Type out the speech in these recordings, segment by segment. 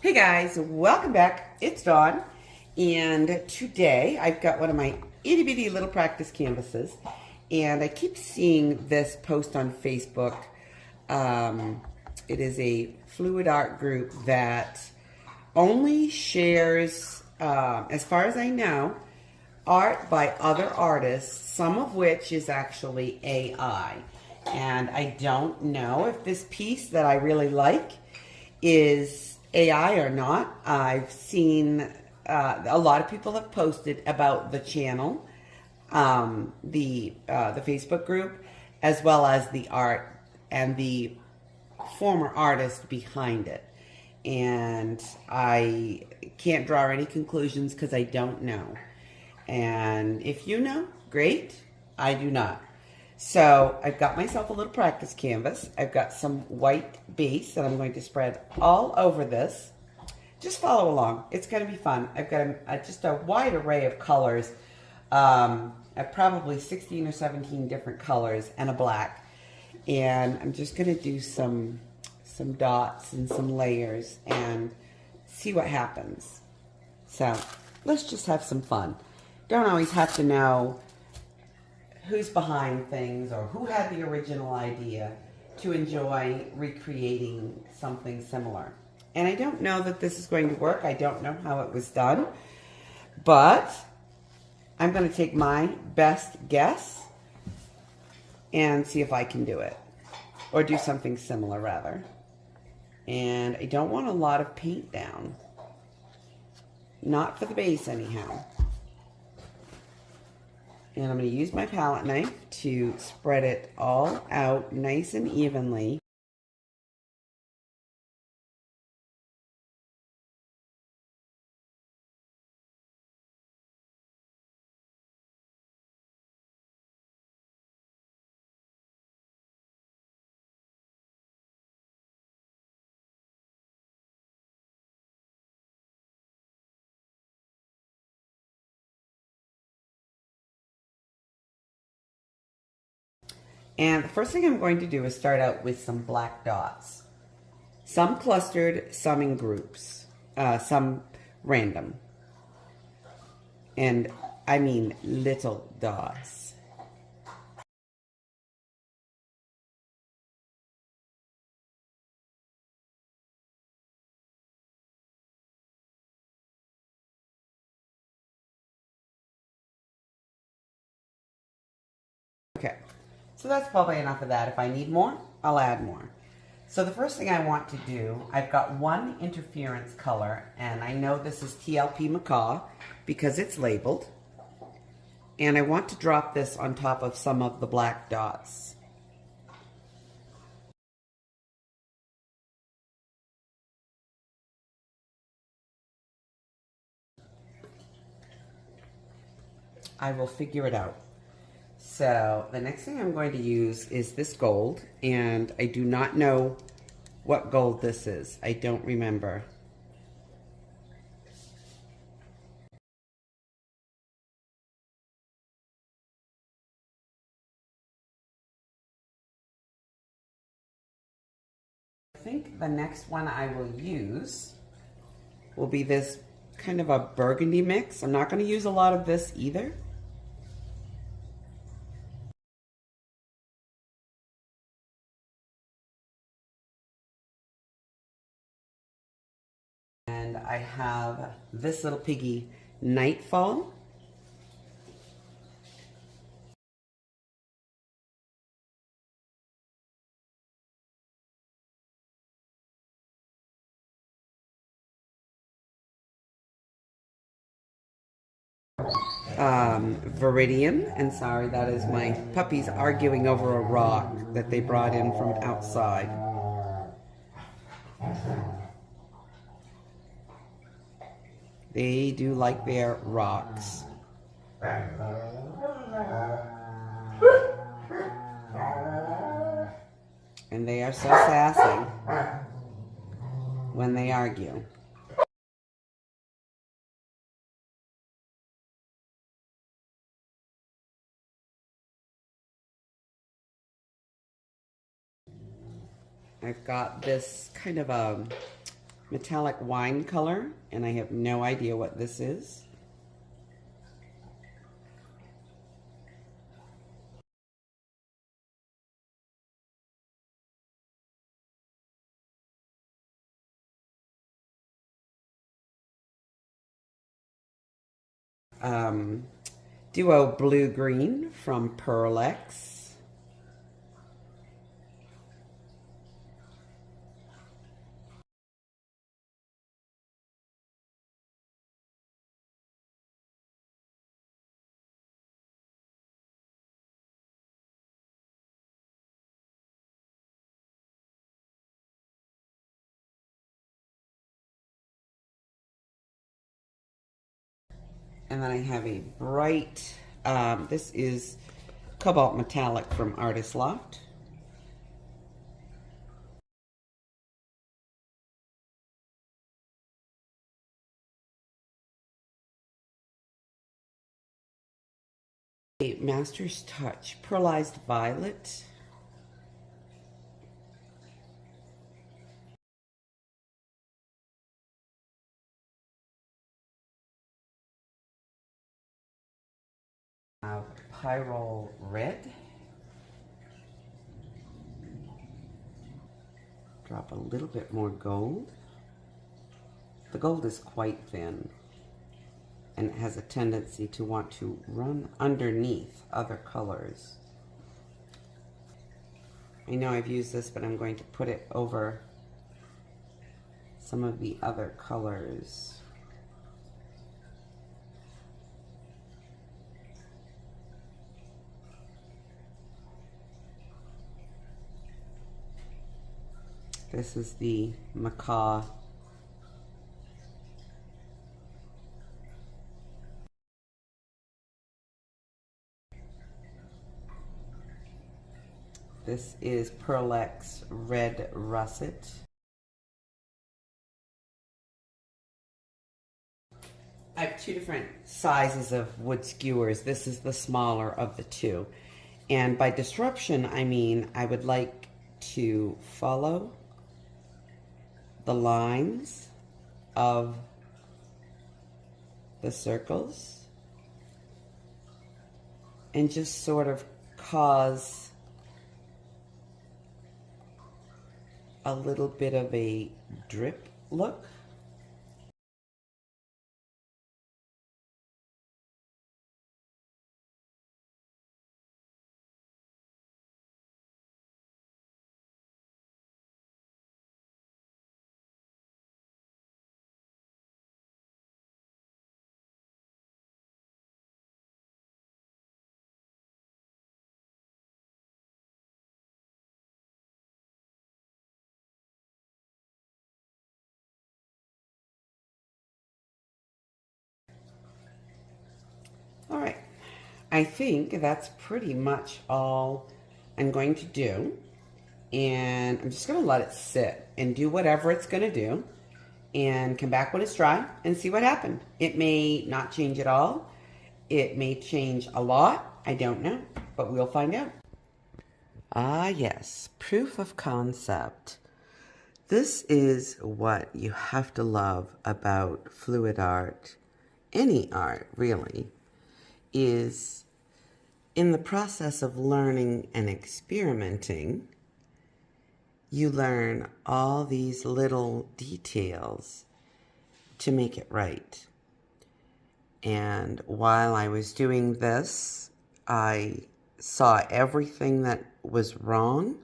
Hey guys, welcome back. It's Dawn, and today I've got one of my itty bitty little practice canvases, and I keep seeing this post on Facebook. It is a fluid art group that only shares, as far as I know, art by other artists, some of which is actually AI. And I don't know if this piece that I really like is AI or not. I've seen a lot of people have posted about the channel, the Facebook group, as well as the art and the former artist behind it. And I can't draw any conclusions because I don't know. And if you know, great. I do not. So I've got myself a little practice canvas. I've got some white base that I'm going to spread all over this. Just follow along. It's going to be fun. I've got just a wide array of colors. Probably 16 or 17 different colors and a black. And I'm just going to do some dots and some layers and see what happens. So let's just have some fun. Don't always have to know who's behind things or who had the original idea to enjoy recreating something similar. And I don't know that this is going to work. I don't know how it was done, but I'm going to take my best guess and see if I can do it, or do something similar rather. And I don't want a lot of paint down. Not for the base anyhow. And I'm going to use my palette knife to spread it all out nice and evenly. And the first thing I'm going to do is start out with some black dots. Some clustered, some in groups, some random. And I mean little dots. Okay, so that's probably enough of that. If I need more, I'll add more. So the first thing I want to do, I've got one interference color, and I know this is TLP Macaw because it's labeled. And I want to drop this on top of some of the black dots. I will figure it out. So the next thing I'm going to use is this gold, and I do not know what gold this is. I don't remember. I think the next one I will use will be this kind of a burgundy mix. I'm not going to use a lot of this either. And I have this little piggy, Nightfall. Viridian, and sorry, that is my puppies arguing over a rock that they brought in from outside. They do like their rocks. And they are so sassy when they argue. I've got this kind of a metallic wine color, and I have no idea what this is. Duo Blue Green from Pearl-Ex. And then I have a bright, this is Cobalt Metallic from Artist Loft. A Master's Touch Pearlized Violet. Pyrrole Red. Drop a little bit more gold. The gold is quite thin, and it has a tendency to want to run underneath other colors. I know I've used this, but I'm going to put it over some of the other colors. This is the Macaw. This is Pearl-Ex Red Russet. I have two different sizes of wood skewers. This is the smaller of the two. And by disruption, I mean I would like to follow the lines of the circles and just sort of cause a little bit of a drip look. All right, I think that's pretty much all I'm going to do. And I'm just gonna let it sit and do whatever it's gonna do and come back when it's dry and see what happened. It may not change at all. It may change a lot. I don't know, but we'll find out. Ah, yes, proof of concept. This is what you have to love about fluid art, any art really, is in the process of learning and experimenting, you learn all these little details to make it right. And while I was doing this, I saw everything that was wrong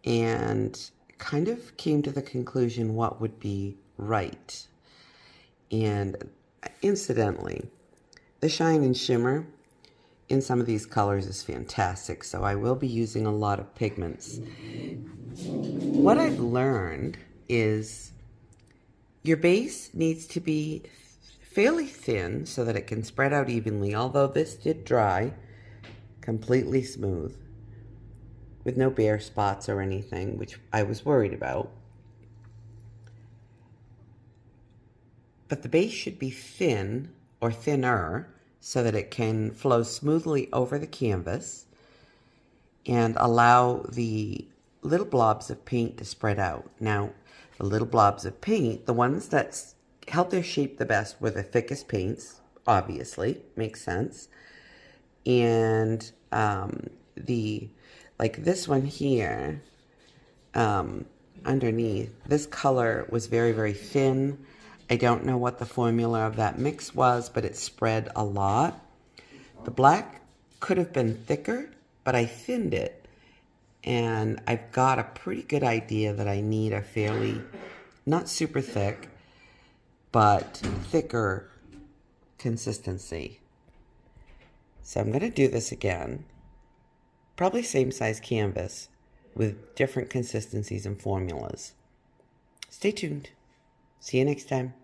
and kind of came to the conclusion what would be right. And incidentally, the shine and shimmer in some of these colors is fantastic, so I will be using a lot of pigments. What I've learned is your base needs to be fairly thin so that it can spread out evenly, although this did dry completely smooth with no bare spots or anything, which I was worried about. But the base should be thin or thinner so that it can flow smoothly over the canvas and allow the little blobs of paint to spread out. Now, the little blobs of paint. The ones that held their shape the best were the thickest paints, obviously, makes sense. And like this one here, underneath, this color was very, very thin. I don't know what the formula of that mix was, but it spread a lot. The black could have been thicker, but I thinned it. And I've got a pretty good idea that I need a fairly, not super thick, but thicker consistency. So I'm going to do this again. Probably same size canvas with different consistencies and formulas. Stay tuned. See you next time.